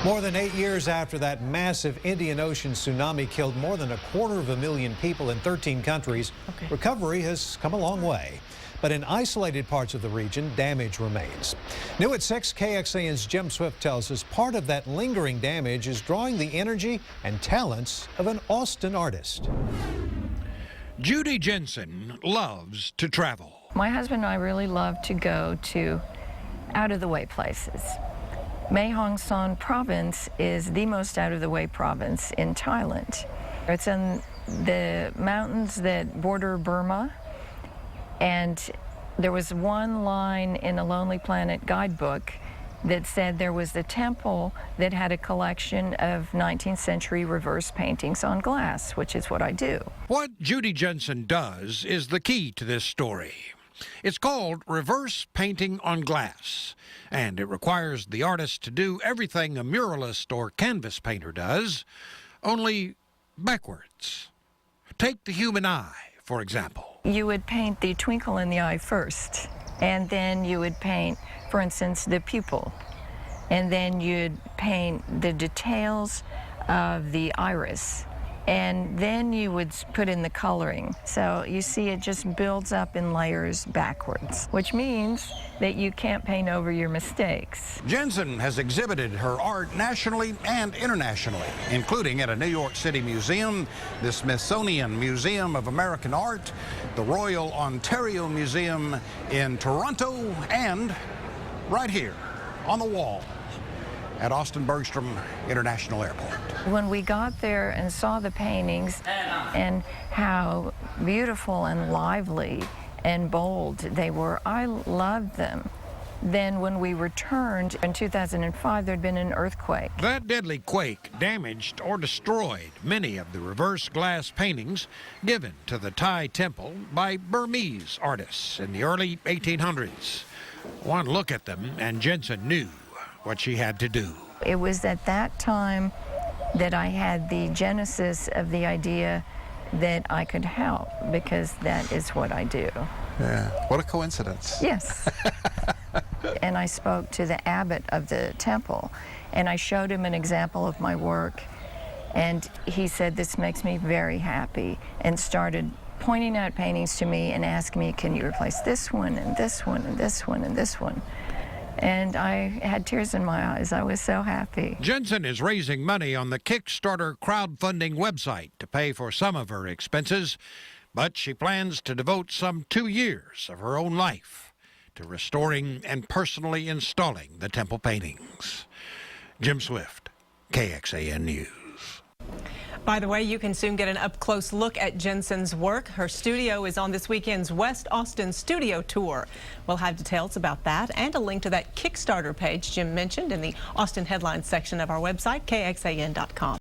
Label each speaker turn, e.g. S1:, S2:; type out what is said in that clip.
S1: More than 8 years after that massive Indian Ocean tsunami killed more than 250,000 people in 13 countries, recovery has come a long way. But in isolated parts of the region, damage remains. New at 6, KXAN's Jim Swift tells us part of that lingering damage is drawing the energy and talents of an Austin artist.
S2: Judy Jensen loves to travel.
S3: My husband and I really love to go to out-of-the-way places. Mae Hong Son province is the most out-of-the-way province in Thailand. It's in the mountains that border Burma, and there was one line in a Lonely Planet guidebook that said there was a temple that had a collection of 19th century reverse paintings on glass, which is what I do.
S2: What Judy Jensen does is the key to this story. It's called reverse painting on glass, and it requires the artist to do everything a muralist or canvas painter does, only backwards. Take the human eye, for example.
S3: You would paint the twinkle in the eye first, and then you would paint, for instance, the pupil, and then you'd paint the details of the iris, and then you would put in the coloring. So you see it just builds up in layers backwards, which means that you can't paint over your mistakes.
S2: Jensen has exhibited her art nationally and internationally, including at a New York City museum, the Smithsonian Museum of American Art, the Royal Ontario Museum in Toronto, and right here on the wall at Austin Bergstrom International Airport.
S3: When we got there and saw the paintings and how beautiful and lively and bold they were, I loved them. Then when we returned in 2005, there'd been an earthquake.
S2: That deadly quake damaged or destroyed many of the reverse glass paintings given to the Thai temple by Burmese artists in the early 1800s. One look at them and Jensen knew what she had to do.
S3: It was at that time that I had the genesis of the idea that I could help, because that is what I do.
S4: Yeah, what a coincidence.
S3: Yes. And I spoke to the abbot of the temple, and I showed him an example of my work, and he said, "This makes me very happy," and started pointing out paintings to me and asking me, "Can you replace this one and this one and this one and this one?" And I had tears in my eyes. I was so happy.
S2: Jensen is raising money on the Kickstarter crowdfunding website to pay for some of her expenses, but she plans to devote some 2 years of her own life to restoring and personally installing the temple paintings. Jim Swift, KXAN News.
S5: By the way, you can soon get an up-close look at Jensen's work. Her studio is on this weekend's West Austin Studio Tour. We'll have details about that and a link to that Kickstarter page Jim mentioned in the Austin Headlines section of our website, KXAN.com.